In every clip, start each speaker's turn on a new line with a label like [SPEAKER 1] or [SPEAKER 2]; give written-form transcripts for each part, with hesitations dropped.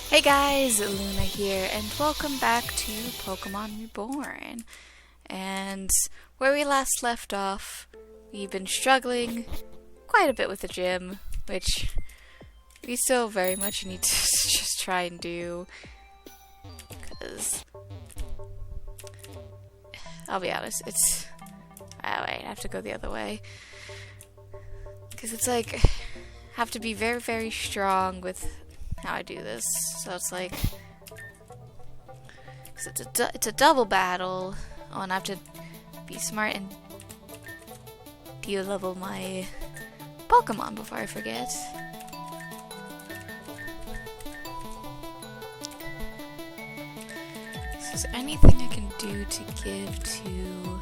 [SPEAKER 1] Hey guys, Luna here, and welcome back to Pokemon Reborn. And where we last left off, we've been struggling quite a bit with the gym, which we still very much need to just try and do. Because, I'll be honest, it's... Oh wait, I have to go the other way. Because it's like, I have to be very, very strong with how I do this. So it's like, it's a double battle. Oh, and I have to be smart and de-level my Pokemon before I forget. So is there anything I can do to give to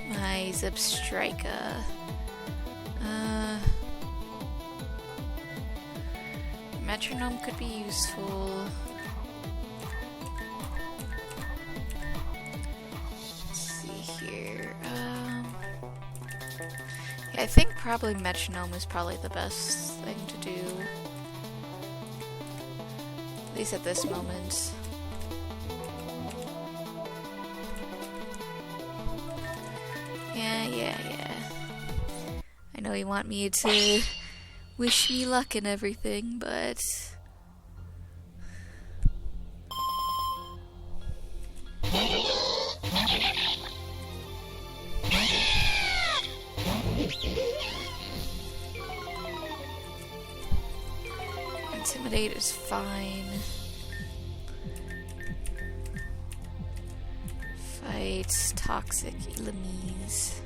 [SPEAKER 1] my Zipstrika? Metronome could be useful. Let's see here. Yeah, I think probably Metronome is probably the best thing to do. At least at this moment. Yeah. I know you want me to wish me luck and everything, but... Intimidate is fine. Fight toxic enemies.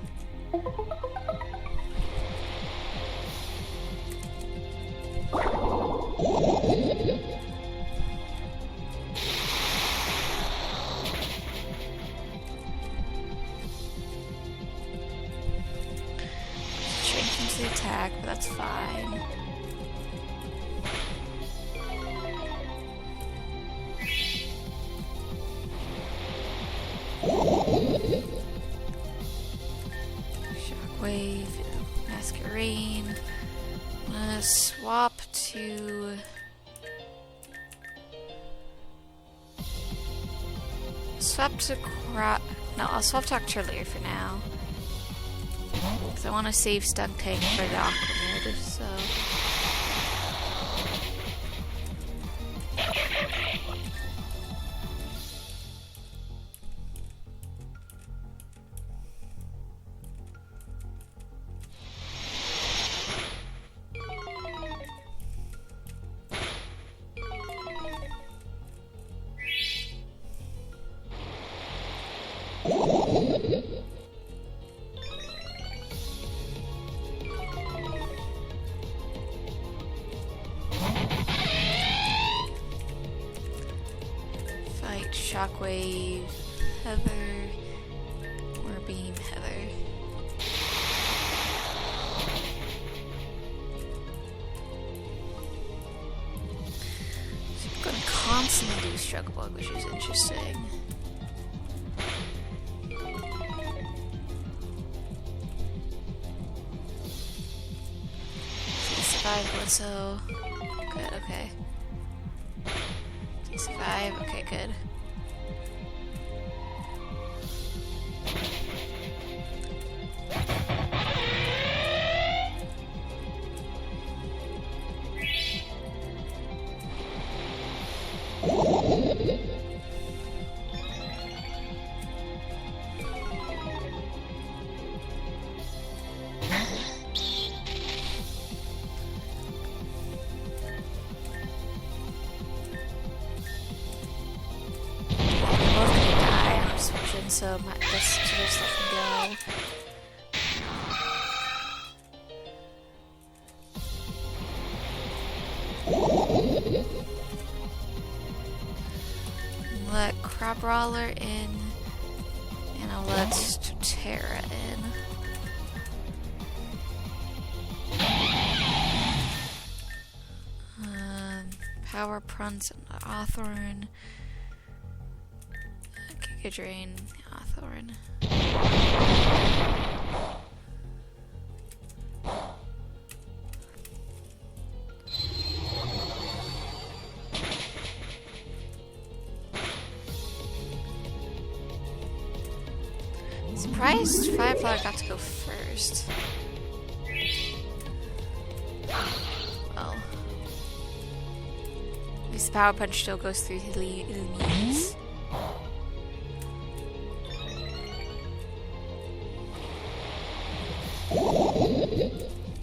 [SPEAKER 1] Change into the attack, but that's fine. Shockwave, Masquerain. I'm gonna swap to... No, I'll swap to Octillery for now. Because I want to save Stuntank for the Aquamid, so... Fight Shockwave, Heather, or Beam Heather. So I'm gonna constantly do Struggle Bug, which is interesting. So good, okay. You survive, okay, good. So I guess to just let him go. Let Crabrawler in, and I'll let Terra in. Power Prunce and Hawthorne. Drain Hawthorne. Surprised Fireflower got to go first. Well, at least the Power Punch still goes through his knees.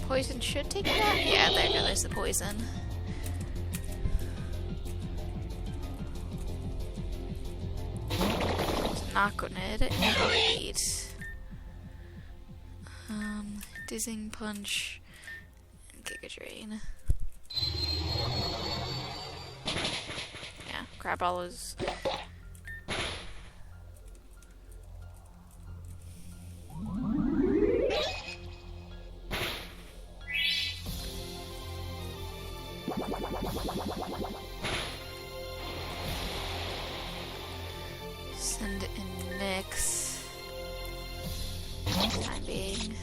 [SPEAKER 1] Poison should take it out. Yeah, there goes the poison. Not gonna hit it. Indeed. Dizzying Punch and Giga Drain. Yeah, grab all those. Send it in mix. Time being.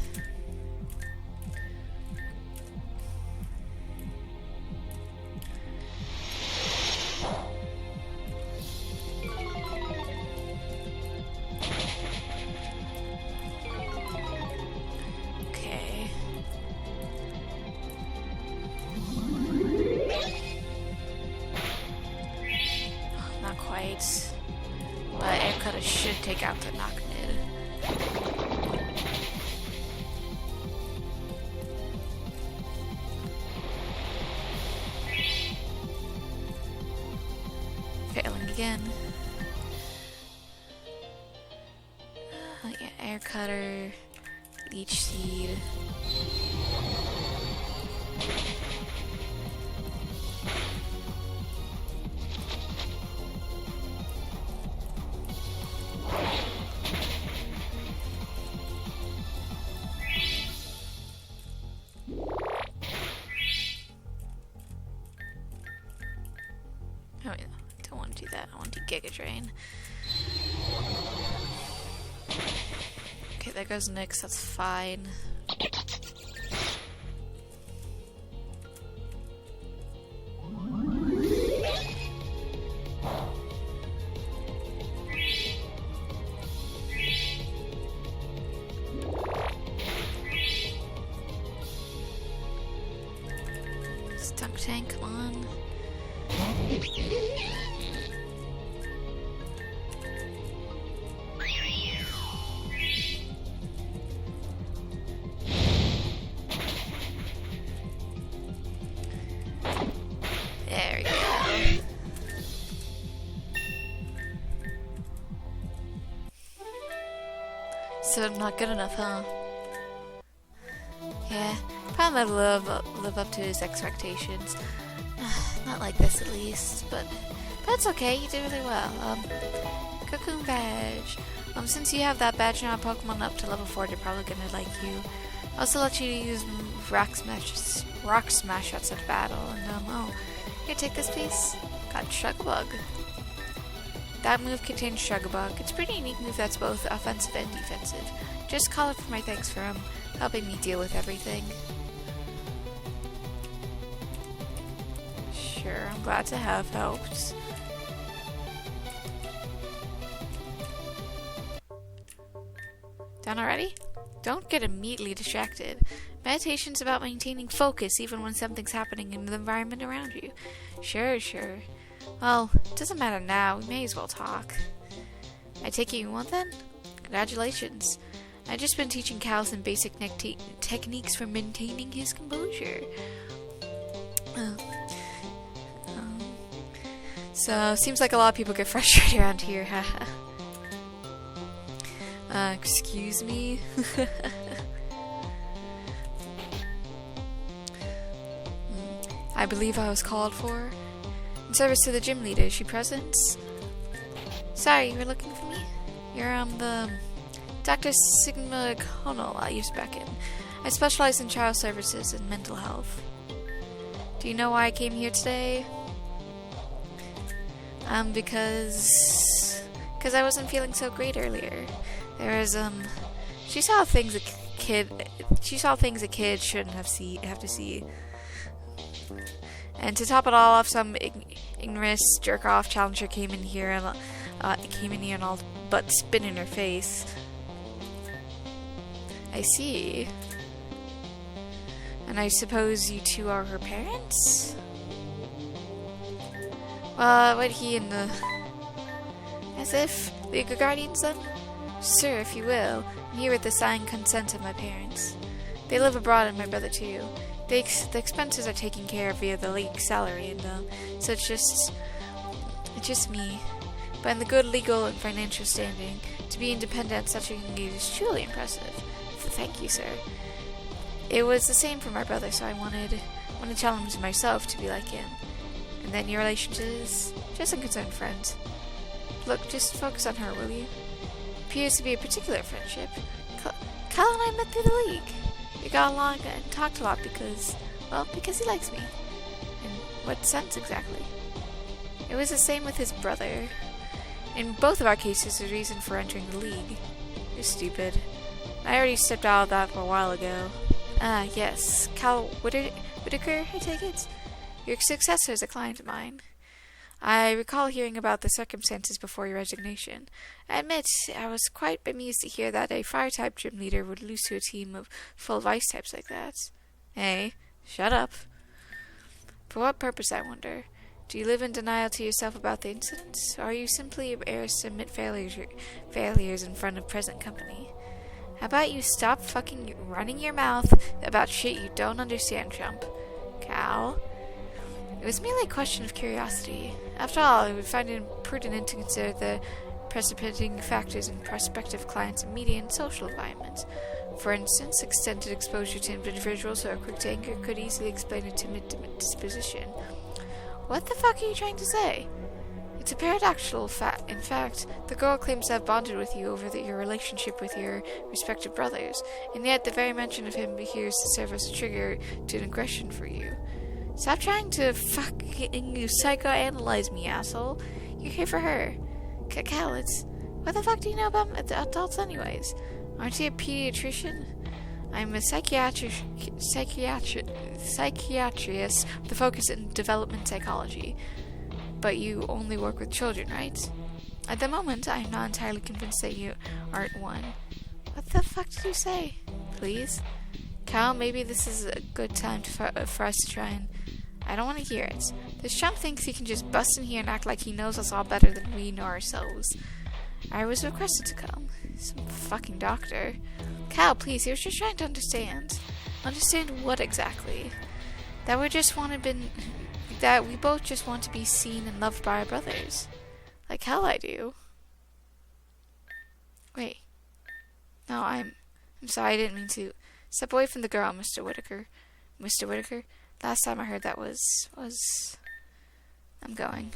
[SPEAKER 1] Okay. Not quite. But Air Cutter should take out the knock mid. Failing again. Yeah, Air Cutter, Leech Seed. Oh, yeah. I don't want to do that. I want to do Giga Drain. Okay, there goes Nyx. That's fine. Stunk Tank, come on. There we go. So not good enough, huh? Yeah, probably not live up to his expectations. Not like this, at least, but that's okay. You did really well. Cocoon badge. Since you have that badge now, Pokemon up to level 4, they're probably gonna like you. Also let you use Rock Smash outside of battle, and oh, here, take this piece. Got Shrugabug. That move contains Shrugabug. It's a pretty unique move that's both offensive and defensive. Just call it for my thanks for helping me deal with everything. Sure, I'm glad to have helped. Done already? Don't get immediately distracted. Meditation's about maintaining focus even when something's happening in the environment around you. Sure. Well, it doesn't matter now. We may as well talk. I take it you want then? Congratulations. I've just been teaching Cal some basic techniques for maintaining his composure. So, seems like a lot of people get frustrated around here, haha. Excuse me? I believe I was called for. In service to the gym leader, is she present? Sorry, you were looking for me? You're, the Dr. Sigma Connell I used back in. I specialize in child services and mental health. Do you know why I came here today? Because I wasn't feeling so great earlier. There was, she saw things a kid shouldn't have to see. And to top it all off, some ignorant jerk-off challenger came in here and all but spit in her face. I see. And I suppose you two are her parents? Well, what he and the... As if legal guardians then? Sir, if you will, I'm here with the signed consent of my parents. They live abroad and my brother too. The expenses are taken care of via the league's salary and so it's just me. But in the good legal and financial standing, to be independent at such a young age is truly impressive. Thank you, sir. It was the same for my brother, so I wanted to challenge myself to be like him. And then your relationships, just unconcerned friends. Look, just focus on her, will you? Appears to be a particular friendship. Cal and I met through the league. We got along and talked a lot because he likes me. In what sense exactly? It was the same with his brother. In both of our cases, the reason for entering the league. You're stupid. I already stepped out of that for a while ago. Ah, yes. Cal Whitaker, I take it? Your successor is a client of mine. I recall hearing about the circumstances before your resignation. I admit, I was quite bemused to hear that a fire-type gym leader would lose to a team full of ice types like that. Hey, shut up. For what purpose, I wonder? Do you live in denial to yourself about the incident, or are you simply embarrassed to admit failures in front of present company? How about you stop fucking running your mouth about shit you don't understand, chump? Cal? It was merely a question of curiosity. After all, I would find it imprudent to consider the precipitating factors in prospective clients' immediate and social environment. For instance, extended exposure to individuals who are quick to anger could easily explain a timid disposition. What the fuck are you trying to say? It's a paradoxical fact. In fact, the girl claims to have bonded with you over your relationship with your respective brothers, and yet the very mention of him appears to serve as a trigger to an aggression for you. Stop trying to fucking psychoanalyze me, asshole. You're here for her. Cal, what the fuck do you know about adults anyways? Aren't you a pediatrician? I'm a psychiatrist with a focus in development psychology. But you only work with children, right? At the moment, I'm not entirely convinced that you aren't one. What the fuck did you say? Please? Cal, maybe this is a good time for us to try and... I don't want to hear it. This chump thinks he can just bust in here and act like he knows us all better than we know ourselves. I was requested to come. Some fucking doctor. Cal, please, he was just trying to understand. Understand what exactly? That we both just want to be seen and loved by our brothers. Like hell I do. Wait. No, I'm sorry, I didn't mean to. Step away from the girl, Mr. Whitaker. Mr. Whitaker? Last time I heard that was... I'm going.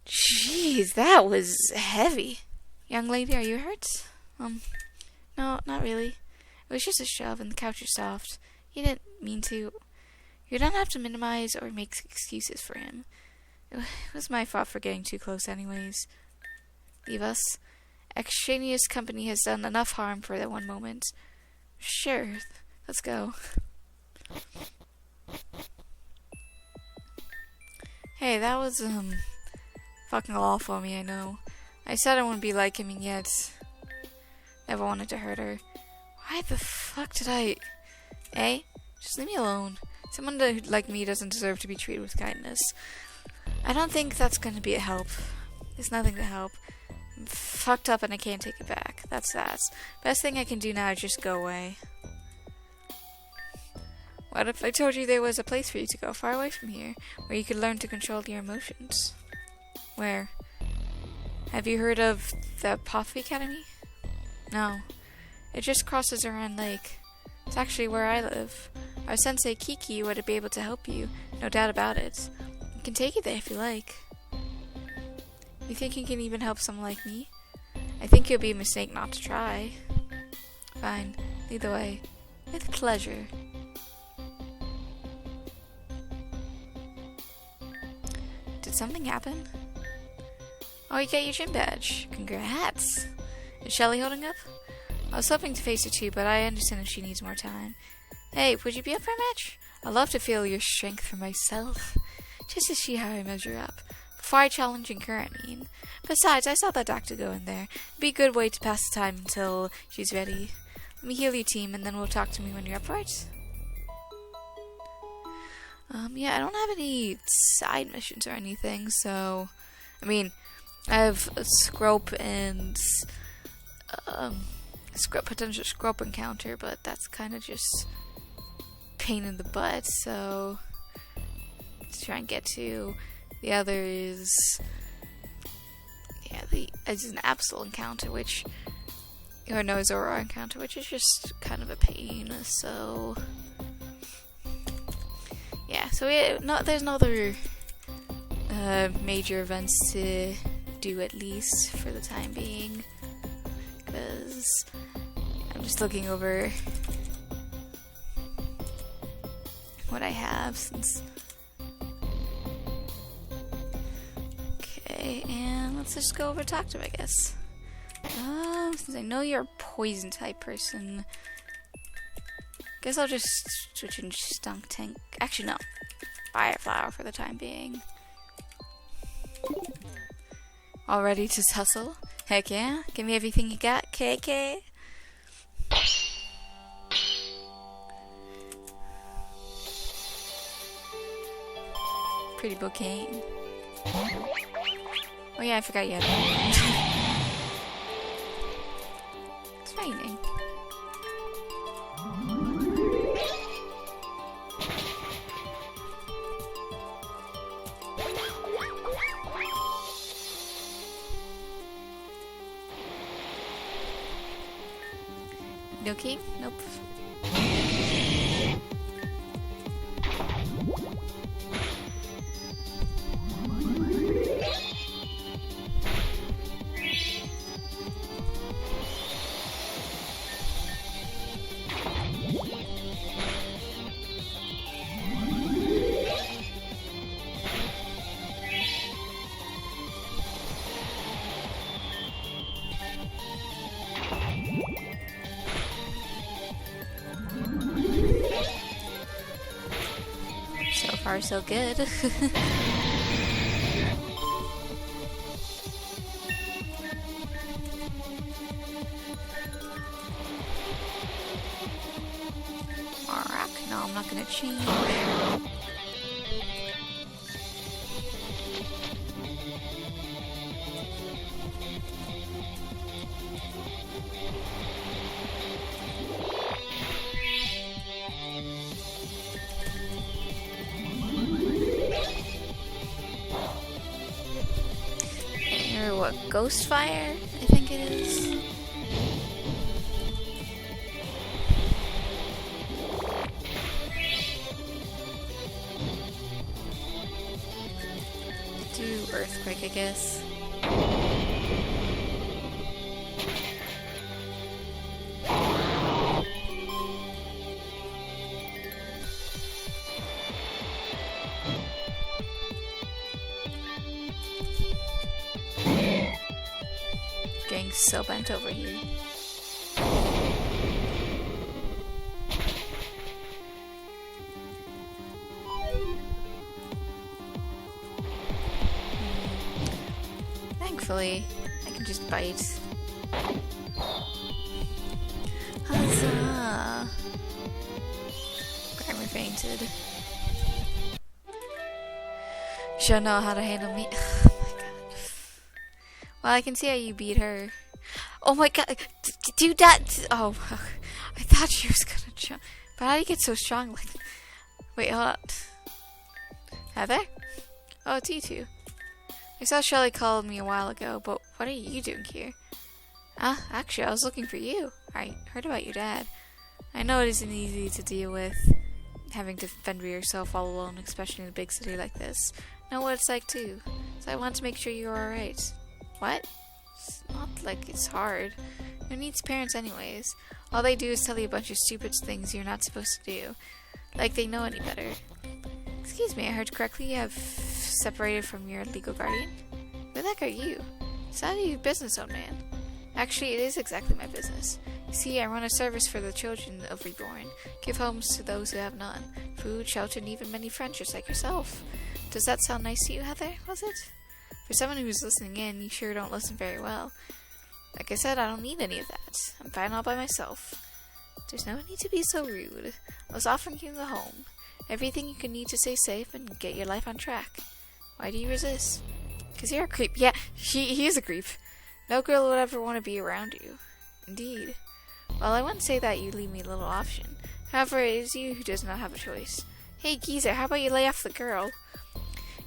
[SPEAKER 1] Jeez, that was heavy. Young lady, are you hurt? No, not really. It was just a shove and the couch is soft. You didn't mean to. You don't have to minimize or make excuses for him. It was my fault for getting too close anyways. Leave us. Extraneous company has done enough harm for that one moment. Sure, let's go. Hey, that was, fucking awful for me, I know. I said I wouldn't be like him, and yet never wanted to hurt her. Why the fuck did I... Just leave me alone. Someone like me doesn't deserve to be treated with kindness. I don't think that's going to be a help. There's nothing to help. I'm fucked up and I can't take it back. That's that. Best thing I can do now is just go away. What if I told you there was a place for you to go far away from here, where you could learn to control your emotions? Where? Have you heard of the Apothecary Academy? No. It just crosses around lake. It's actually where I live. Our sensei Kiki would be able to help you, no doubt about it. You can take it there if you like. You think you can even help someone like me? I think it would be a mistake not to try. Fine. Lead the way. With pleasure. Did something happen? Oh, you got your gym badge. Congrats. Is Shelly holding up? I was hoping to face her too, but I understand if she needs more time. Hey, would you be up for a match? I'd love to feel your strength for myself. Just to see how I measure up. Far challenging current, I mean. Besides, I saw that doctor go in there. It'd be a good way to pass the time until she's ready. Let me heal your team, and then we'll talk to me when you're up for it. Yeah, I don't have any side missions or anything, so... I mean, I have a Scrope and... potential Scrope encounter, but that's kind of just... pain in the butt, so... let's try and get to... The other is... yeah, it's an Absol encounter, which... or no, Zora encounter, which is just kind of a pain, so... yeah, so there's no other major events to do, at least for the time being, because I'm just looking over what I have since. Okay, and let's just go over and talk to him, I guess. Since I know you're a poison type person, guess I'll just switch in Stunk Tank. Actually, no. Fire Flower for the time being. All ready to tussle? Heck yeah. Give me everything you got, KK. Pretty bouquet. Oh yeah, I forgot you had It's raining. No key? Nope. So far, so good. Alright, no, I'm not gonna change. What, Ghost Fire? I think it is. Do Earthquake, I guess. Getting so bent over here. Thankfully, I can just bite. Huzzah! Grammar fainted. She'll know how to handle me. Well, I can see how you beat her. Oh my god, do that! Oh, I thought she was gonna jump. But how do you get so strong like that? Wait, hold up. Heather? Oh, it's you two. I saw Shelly called me a while ago, but what are you doing here? Actually, I was looking for you. I heard about your dad. I know it isn't easy to deal with having to fend for yourself all alone, especially in a big city like this. I know what it's like too. So I want to make sure you're alright. What? It's not like it's hard. Who needs parents anyways? All they do is tell you a bunch of stupid things you're not supposed to do. Like they know any better. Excuse me, I heard correctly you have separated from your legal guardian? Who the heck are you? It's not your business, old man. Actually, it is exactly my business. You see, I run a service for the children of Reborn. Give homes to those who have none. Food, shelter, and even many friends just like yourself. Does that sound nice to you, Heather? Was it? For someone who's listening in, you sure don't listen very well. Like I said, I don't need any of that. I'm fine all by myself. There's no need to be so rude. I was offering you a home. Everything you can need to stay safe and get your life on track. Why do you resist? 'Cause you're a creep. Yeah, he is a creep. No girl would ever want to be around you. Indeed. Well, I wouldn't say that you leave me little option. However, it is you who does not have a choice. Hey, geezer, how about you lay off the girl?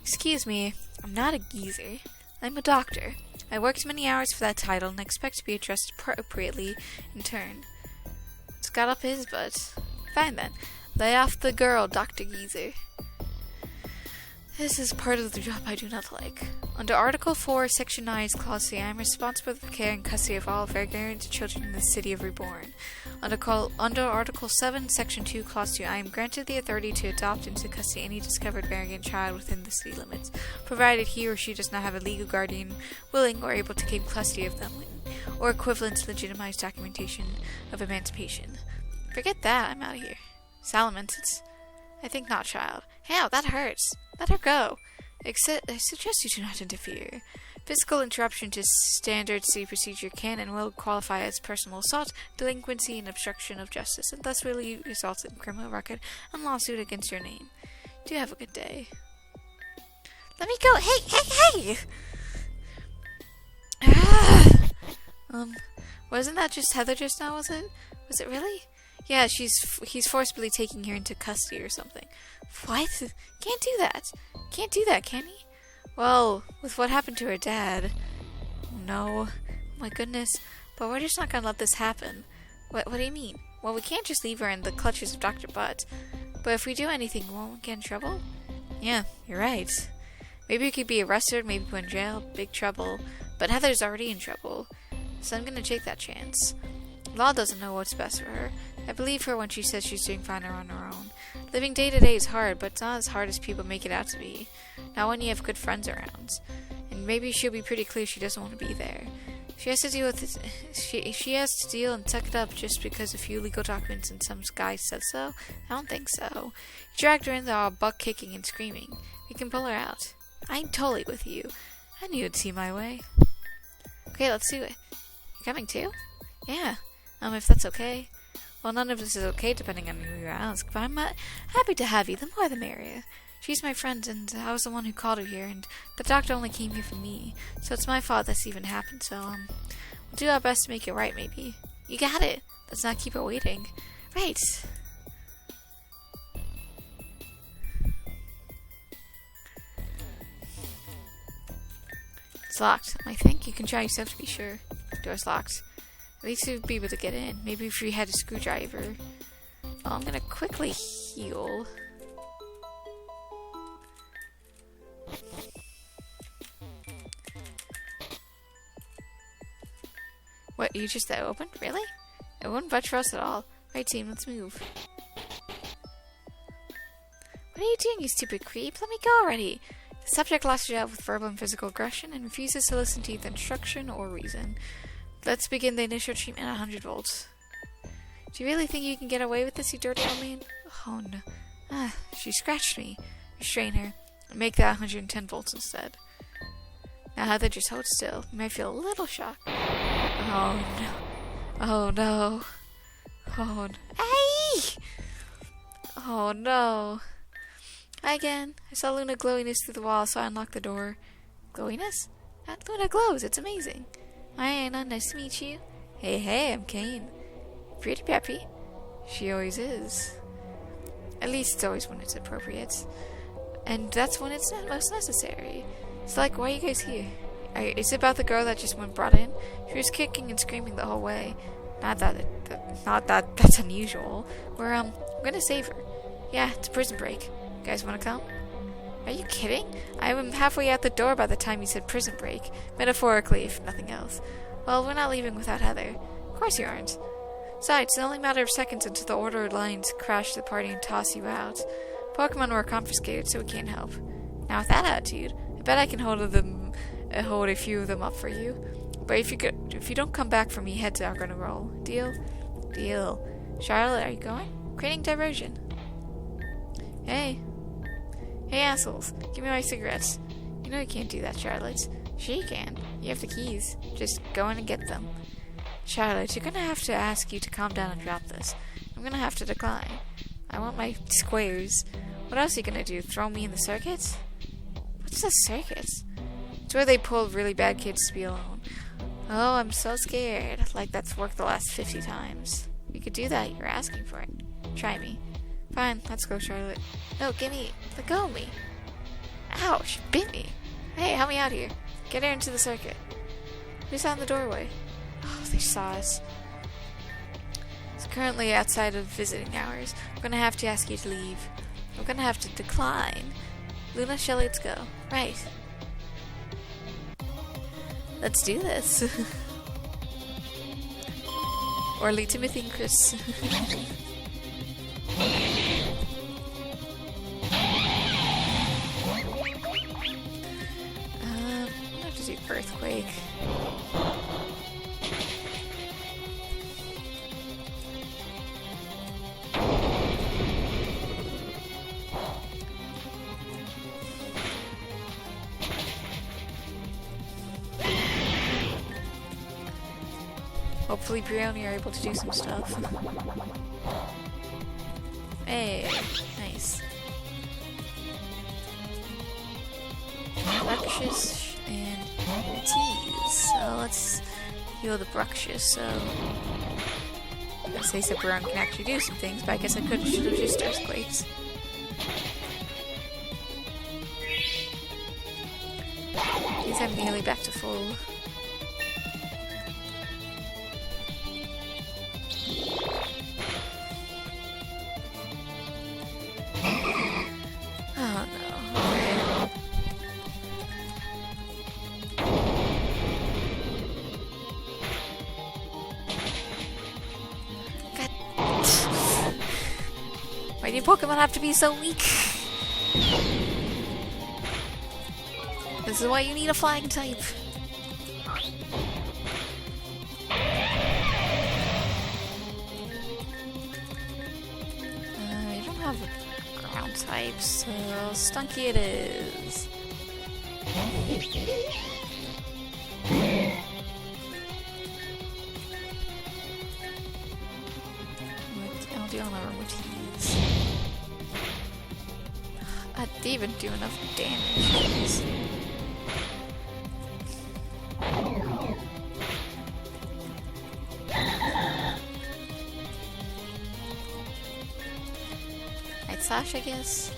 [SPEAKER 1] Excuse me, I'm not a geezer. I'm a doctor. I worked many hours for that title and expect to be addressed appropriately in turn. It's got up his butt. Fine then. Lay off the girl, Dr. Geezer. This is part of the job I do not like. Under Article 4, Section 9, Clause C, I am responsible for the care and custody of all vagrant children in the city of Reborn. Under Article 7, Section 2, Clause 2, I am granted the authority to adopt into custody any discovered variant child within the city limits, provided he or she does not have a legal guardian willing or able to keep custody of them, or equivalent to legitimized documentation of emancipation. Forget that, I'm out of here. Salamence, I think not, child. Ow, that hurts. Let her go. I suggest you do not interfere. Physical interruption to standard city procedure can and will qualify as personal assault, delinquency, and obstruction of justice, and thus will result in criminal record and lawsuit against your name. Do have a good day. Let me go. Hey! Wasn't that just Heather just now, was it? Was it really? Yeah, he's forcibly taking her into custody or something. What? Can't do that. Can't do that, can he? Well, with what happened to her dad. No. Oh my goodness. But we're just not gonna let this happen. What do you mean? Well, we can't just leave her in the clutches of Dr. Butt. But if we do anything, won't we get in trouble? Yeah, you're right. Maybe we could be arrested, maybe put in jail, big trouble. But Heather's already in trouble. So I'm gonna take that chance. Law doesn't know what's best for her. I believe her when she says she's doing fine on her own. Living day to day is hard, but it's not as hard as people make it out to be. Not when you have good friends around. And maybe she'll be pretty clear she doesn't want to be there. She has to deal with this. She has to deal and suck it up just because a few legal documents and some guy said so? I don't think so. He dragged her in there all buck kicking and screaming. We can pull her out. I'm totally with you. I knew you'd see my way. Okay, let's do it. You coming too? Yeah. If that's okay. Well, none of this is okay depending on who you ask, but I'm happy to have you. The more the merrier. She's my friend, and I was the one who called her here, and the doctor only came here for me, so it's my fault this even happened, so, we'll do our best to make it right, maybe. You got it. Let's not keep her waiting. Right. It's locked. I think you can try yourself to be sure. Door's locked. At least you'd be able to get in. Maybe if you had a screwdriver. Well, I'm gonna quickly heal. What, you just that opened? Really? It wouldn't budge for us at all. Right, team, let's move. What are you doing, you stupid creep? Let me go already. The subject lashes out with verbal and physical aggression and refuses to listen to either instruction or reason. Let's begin the initial treatment at 100 volts. Do you really think you can get away with this, you dirty old man? Oh no. She scratched me. Restrain her. And make that 110 volts instead. Now Heather, just hold still. You might feel a little shock. Oh no. Oh no. Oh no. Hey! Oh no. Hi again. I saw Luna glowiness through the wall, so I unlocked the door. Glowiness? That Luna glows. It's amazing. Hi, Anna. Nice to meet you. Hey, I'm Kane. Pretty peppy. She always is. At least it's always when it's appropriate. And that's when it's most necessary. It's like, why are you guys here? Is it about the girl that just went brought in? She was kicking and screaming the whole way. Not that that's unusual. We're gonna save her. Yeah, it's a prison break. You guys wanna come? Are you kidding? I was halfway out the door by the time you said prison break. Metaphorically, if nothing else. Well, we're not leaving without Heather. Of course you aren't. Besides, it's only a matter of seconds until the order lines crash the party and toss you out. Pokemon were confiscated, so we can't help. Now with that attitude, I bet I can hold a few of them up for you. But if you don't come back for me, heads are gonna roll. Deal? Deal. Charlotte, are you going? Creating diversion. Hey, assholes, give me my cigarettes. You know you can't do that, Charlotte. Sure you can. You have the keys. Just go in and get them. Charlotte, you're gonna have to ask you to calm down and drop this. I'm gonna have to decline. I want my squares. What else are you gonna do? Throw me in the circuit? What's the circuit? It's where they pull really bad kids to be alone. Oh, I'm so scared. Like that's worked the last 50 times. You could do that. You're asking for it. Try me. Fine, let's go, Charlotte. No, gimme. Let go of me. Ow, she bit me. Hey, help me out here. Get her into the circuit. Who's out in the doorway? Oh, they saw us. It's currently outside of visiting hours. I'm gonna have to ask you to leave. I'm gonna have to decline. Luna, Shelly, let's go. Right. Let's do this. Orly, Timothy, and Chris. I'm gonna have to do earthquake. Hopefully Brioni are able to do some stuff. Hey, nice. Bruxious and tease. So let's heal the Bruxious. So I say Brioni can actually do some things, but I guess I should have just earthquakes. At least I'm nearly back to full. Why do Pokemon have to be so weak? This is why you need a flying type. You don't have a ground type, so Stunky it is. I'll do all my remedies. I didn't even do enough damage. Night Slash, I guess.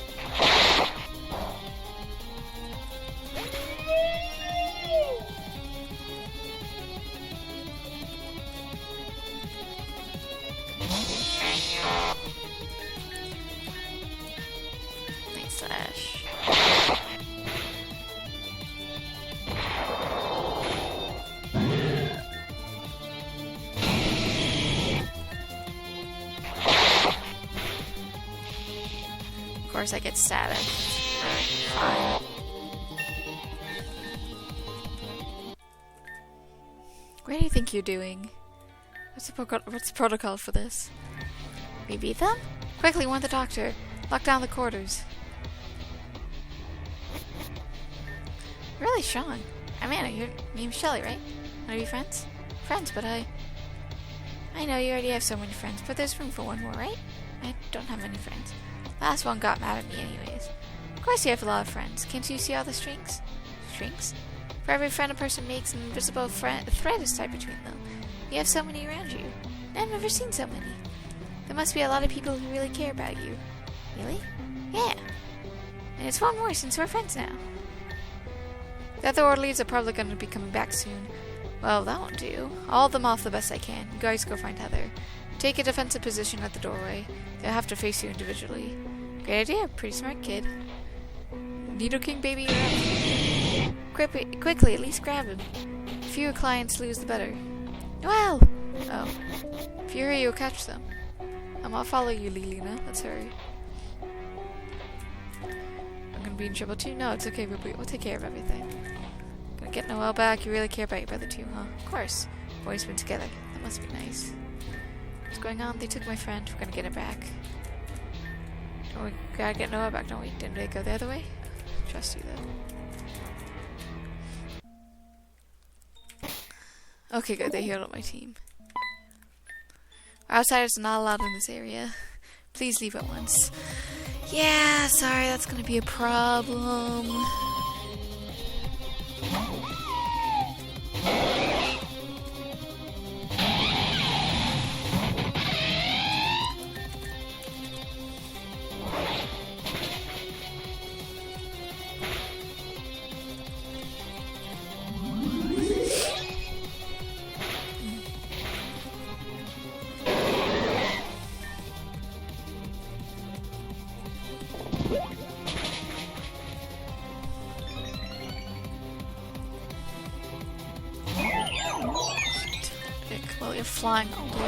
[SPEAKER 1] Of course I get static. Fine. What do you think you're doing? What's the protocol for this? We beat them? Quickly, warn the doctor. Lock down the quarters. Really strong. Amanda, your name's Shelly, right? Want to be friends? Friends, but I know you already have so many friends, but there's room for one more, right? I don't have many friends. Last one got mad at me anyways. Of course you have a lot of friends. Can't you see all the strings? Strings? For every friend a person makes, an invisible thread is tied between them. You have so many around you. I've never seen so many. There must be a lot of people who really care about you. Really? Yeah. And it's one more since we're friends now. The other orderlies are probably going to be coming back soon. Well, that won't do. I'll hold them off the best I can. You guys go find Heather. Take a defensive position at the doorway. They'll have to face you individually. Great idea. Pretty smart kid. Needle King baby, you're up. Quickly, at least grab him. The fewer clients lose, the better. Well! Oh. If you hurry, you'll catch them. I'll follow you, Lilina. Let's hurry. I'm gonna be in trouble too? No, it's okay, we'll take care of everything. Gonna get Noelle back. You really care about your brother too, huh? Of course. We've always been together. That must be nice. What's going on? They took my friend. We're gonna get her back. Oh, we gotta get Noelle back, don't we? Didn't they go the other way? trust you though. Okay, good. They healed up my team. Outsiders are not allowed in this area. Please leave at once. Yeah, sorry, that's gonna be a problem. Well, you're flying. I'll do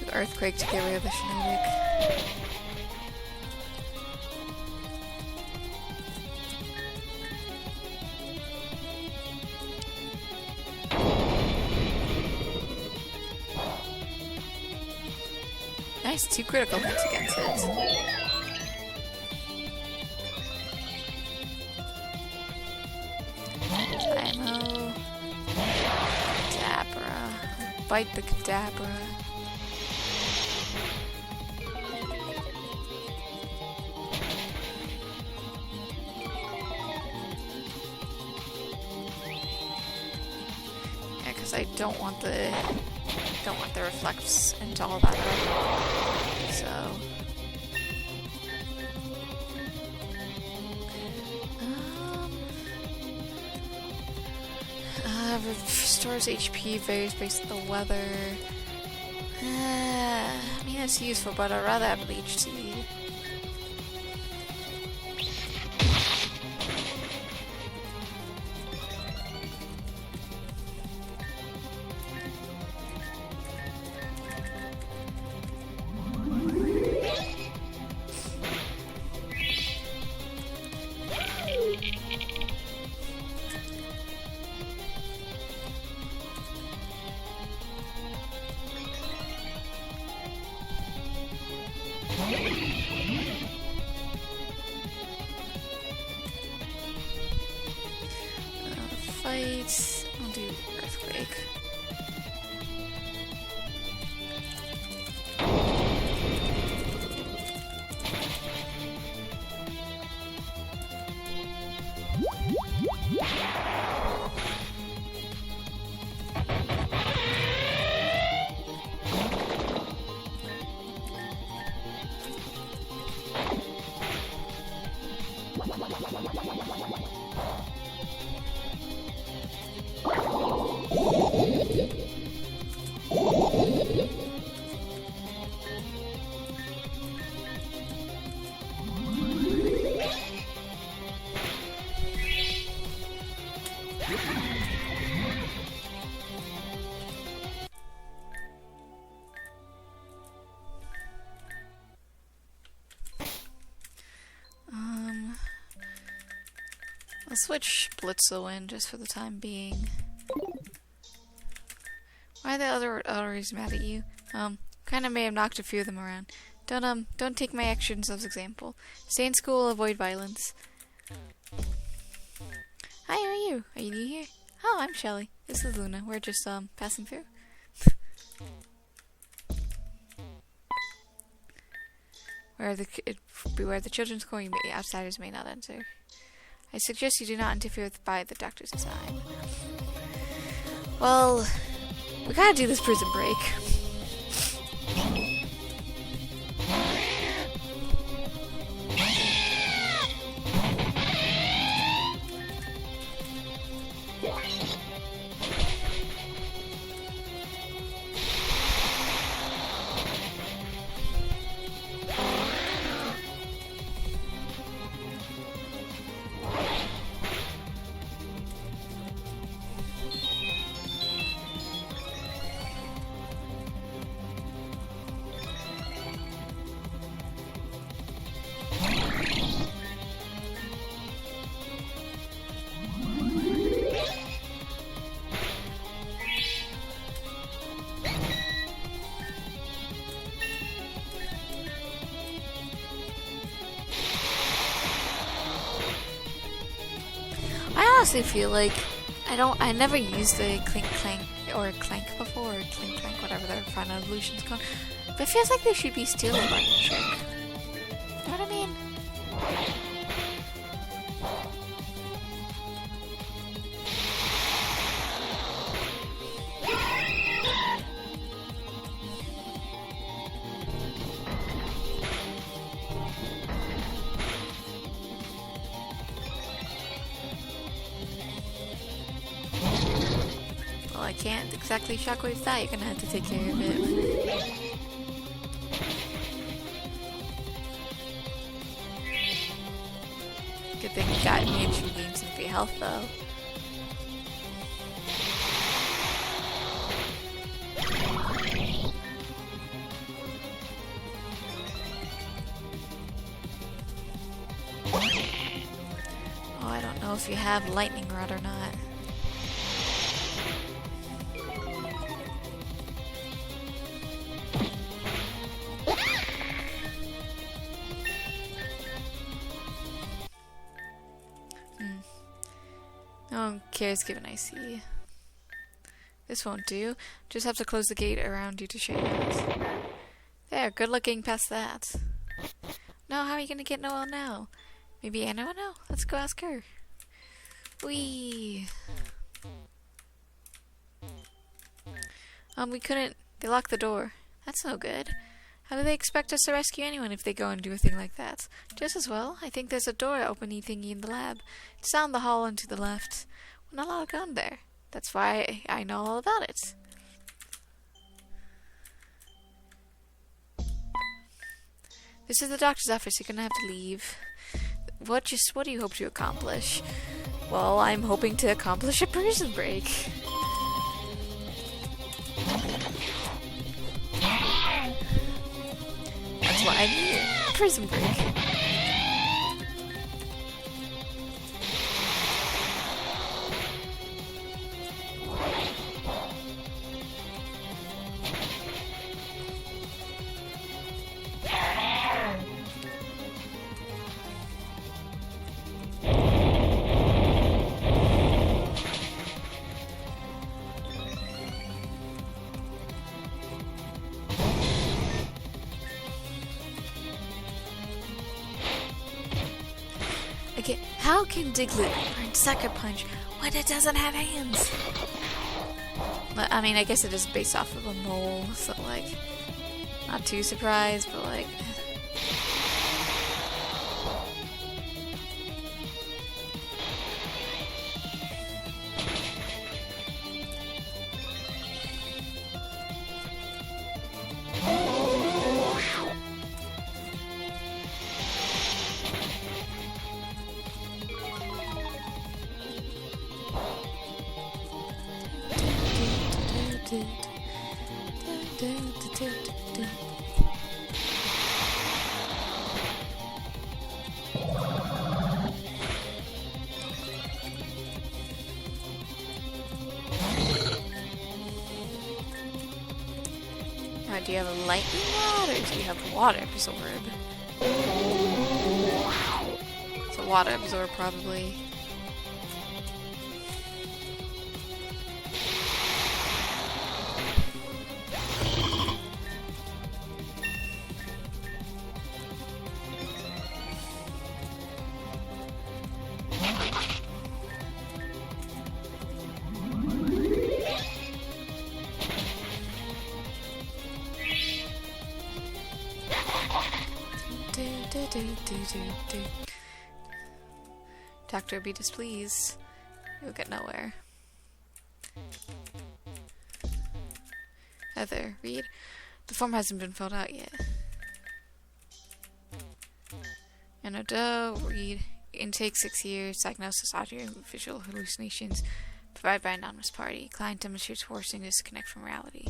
[SPEAKER 1] the earthquake to get rid of the Shinobic. Nice, 2 critical hits against it. Dynamo. Kadabra. Bite the Kadabra. Yeah, because I don't want the reflects into all that. So restores HP, varies based on the weather. I mean, it's useful, but I'd rather have Leech Seed. Fight. I'll do earthquake. I'll switch Blitzo in just for the time being. Why are the other others mad at you? Kinda may have knocked a few of them around. Don't take my actions as example. Stay in school, avoid violence. Hi, how are you? Are you new here? Oh, I'm Shelly. This is Luna. We're just, passing through. Beware the children's school, outsiders may not enter. I suggest you do not interfere by the doctor's design. Well, we gotta do this prison break. honestly feel like I never used the Clink Clank or Clank before, or Clink Clank, whatever their final evolution's called. But it feels like they should be stealing by the trick. You know what I mean? Well, I can't exactly shockwave that. You're gonna have to take care of it. Good thing you got me and she gained some free health though. Oh, I don't know if you have lightning rod or not. No one cares given I see. This won't do. Just have to close the gate around you to shades. There, good luck getting past that. No, how are you gonna get Noelle now? Maybe Anna will know? Let's go ask her. Whee! We couldn't. They locked the door. That's no good. How do they expect us to rescue anyone if they go and do a thing like that? Just as well. I think there's a door opening thingy in the lab. It's down the hall and to the left. We're not allowed to go in there. That's why I know all about it. This is the doctor's office. You're gonna have to leave. What do you hope to accomplish? Well, I'm hoping to accomplish a prison break. That's what I need. Prison break. Okay, how can Diglett learn Sucker Punch when it doesn't have hands? I mean, I guess it is based off of a mole, so like, not too surprised, but like... Do you have a lightning rod or do you have a water absorb? It's a water absorb probably. Doctor, be displeased. You'll get nowhere. Heather, read. The form hasn't been filled out yet. Anna Doe, read. Intake 6 years. Diagnosis audio and visual hallucinations. Provided by anonymous party. Client demonstrates forcing to disconnect from reality.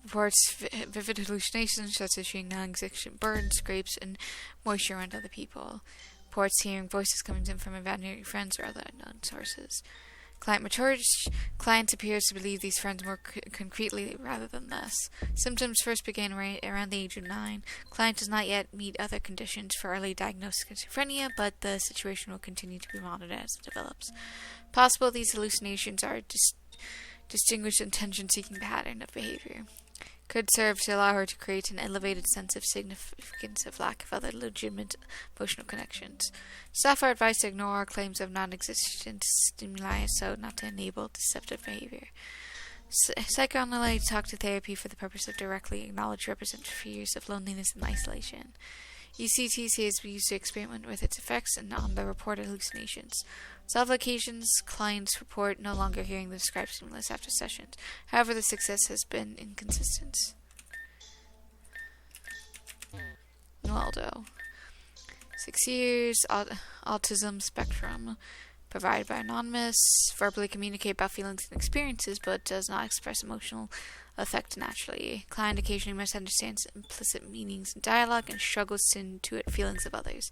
[SPEAKER 1] Reports vivid hallucinations such as seeing non-existent burns, scrapes, and moisture around other people. Reports hearing voices coming in from imaginary friends or other unknown sources. Client appears to believe these friends more concretely rather than less. Symptoms first begin around the age of 9. Client does not yet meet other conditions for early diagnosed schizophrenia, but the situation will continue to be monitored as it develops. Possible these hallucinations are distinguished attention-seeking pattern of behavior. Could serve to allow her to create an elevated sense of significance of lack of other legitimate emotional connections. Staff are advised to ignore claims of non-existent stimuli so not to enable deceptive behavior. Psychoanalytic talk to therapy for the purpose of directly acknowledge representative fears of loneliness and isolation. ECTC has been used to experiment with its effects and on the reported hallucinations. Several occasions, clients report no longer hearing the described stimulus after sessions. However, the success has been inconsistent. Waldo. 6 years, autism spectrum. Provided by Anonymous. Verbally communicate about feelings and experiences, but does not express emotional affect naturally. Client occasionally misunderstands implicit meanings in dialogue and struggles to intuit feelings of others.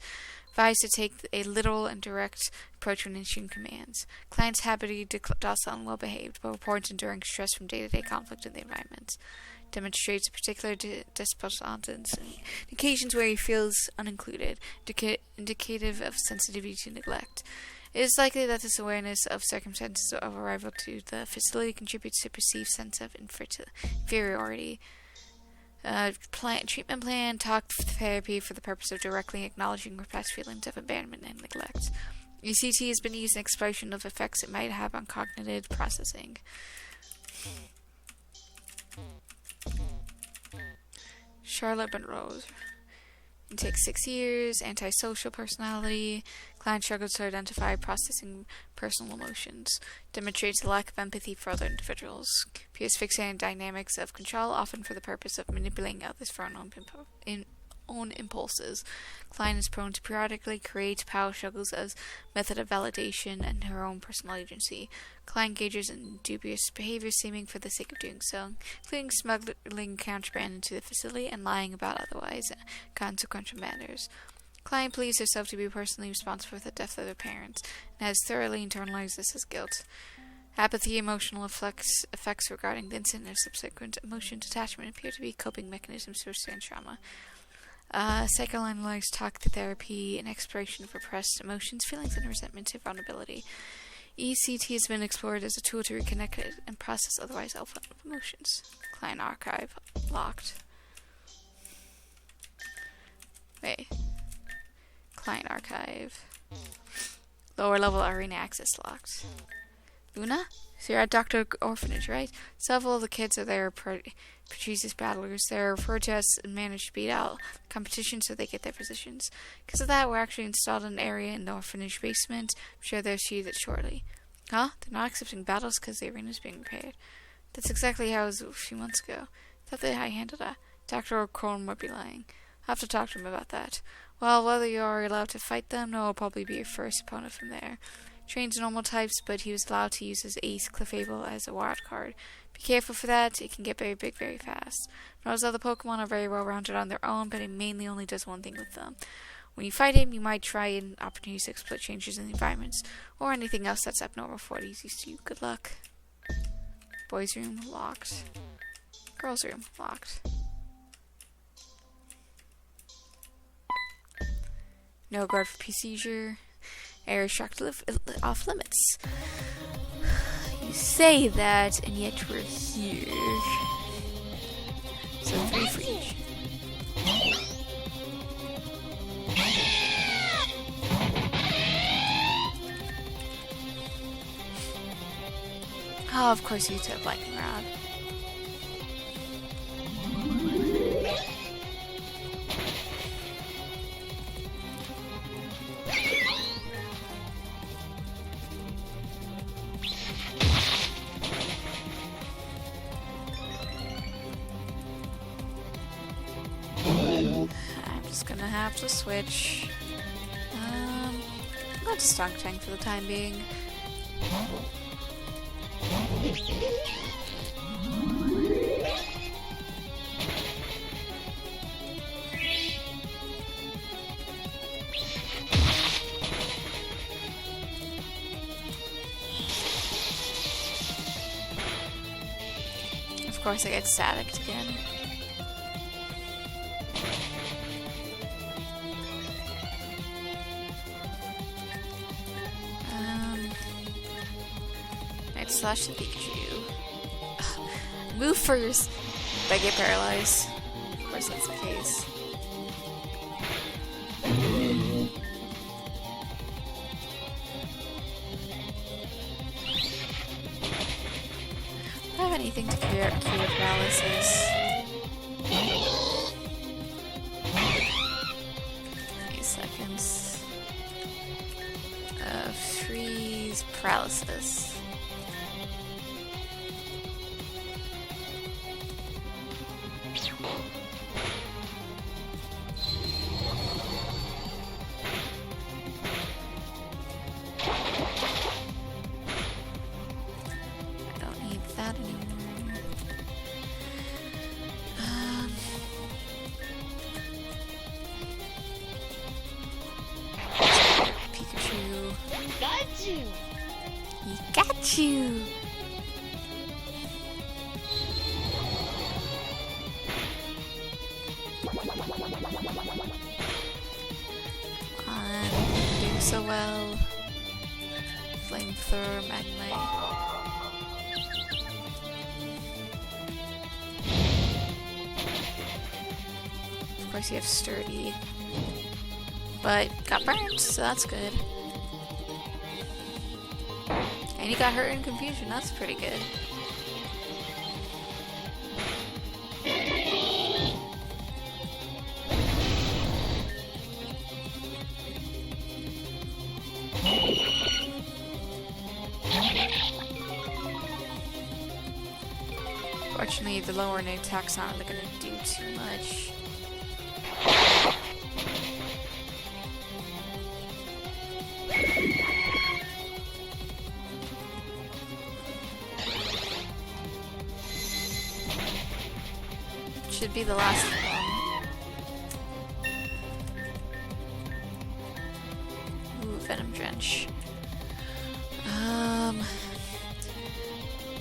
[SPEAKER 1] Advised to take a literal and direct approach when issuing commands. Client's happily docile and well-behaved, but reports enduring stress from day-to-day conflict in the environment. Demonstrates a particular despotisance in occasions where he feels unincluded, indicative of sensitivity to neglect. It is likely that this awareness of circumstances of arrival to the facility contributes to a perceived sense of inferiority. Treatment plan, talk therapy for the purpose of directly acknowledging repressed feelings of abandonment and neglect. ECT has been used in exploration of effects it might have on cognitive processing. Charlotte Monroe. It takes 6 years. Antisocial personality. Client struggles to identify processing personal emotions. Demonstrates a lack of empathy for other individuals. Appears fixated on dynamics of control, often for the purpose of manipulating others for own impulses. Client is prone to periodically create power struggles as method of validation and her own personal agency. Client engages in dubious behavior seeming for the sake of doing so, including smuggling contraband into the facility and lying about otherwise consequential matters. Client believes herself to be personally responsible for the death of their parents and has thoroughly internalized this as guilt. Apathy, emotional effects regarding the incident and subsequent emotion detachment appear to be coping mechanisms for sustained trauma. Psychoanalytic talk to therapy and exploration of repressed emotions, feelings, and resentment and vulnerability. ECT has been explored as a tool to reconnect and process otherwise outflow emotions. Client archive locked. Wait. Client archive. Lower level arena access locked. Luna? So you're at Dr. Orphanage, right? Several of the kids are there Patrice's battlers. They're referred to as and managed to beat out competition so they get their positions. Because of that, we're actually installed in an area in the orphanage basement. I'm sure they'll see that shortly. Huh? They're not accepting battles because the arena's being repaired. That's exactly how it was a few months ago. I thought they handled that. Dr. O'Crone would be lying. I'll have to talk to him about that. Well, whether you are allowed to fight them, Noah will probably be your first opponent from there. Trains normal types, but he was allowed to use his ace, Clefable, as a wild card. Be careful for that, it can get very big very fast. Noah's other Pokemon are very well rounded on their own, but he mainly only does one thing with them. When you fight him, you might try an opportunity to exploit changes in the environments, or anything else that's abnormal for what he's used to. Good luck. Boys' room, locked. Girls' room, locked. No guard for P-Seizure. Area shock off limits. You say that, and yet we're here. So 3 for each. Oh, of course you took lightning rod. I'm just gonna have to switch. I'll go to Strong Tank for the time being. Of course I get staticked again. I'd slash the Pikachu. Move first! If I get paralyzed. Of course that's the case. Do I have anything to cure paralysis? 8 seconds. Freeze paralysis. He got you! I'm doing so well. Flamethrower, Magmite. Of course you have Sturdy. But got burned, so that's good. And he got hurt in confusion, that's pretty good. Fortunately, the lowering attacks aren't really gonna do too much. Should be the last one. Ooh, Venom Drench.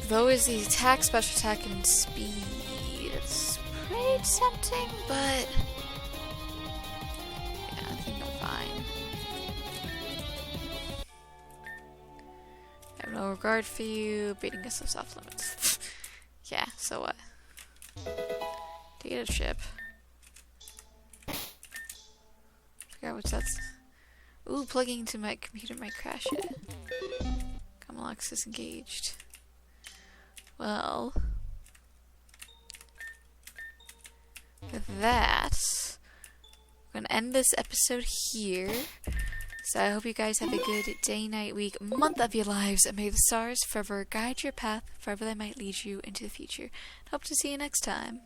[SPEAKER 1] Though is the attack, special attack, and speed. It's pretty tempting, but yeah, I think I'm fine. I have no regard for you, beating us with off limits. Yeah, so what? Data chip. Forgot what that's. Ooh, plugging into my computer might crash it. Come on, access engaged. Well, with that, I'm gonna end this episode here. So I hope you guys have a good day, night, week, month of your lives, and may the stars forever guide your path, wherever they might lead you into the future. Hope to see you next time.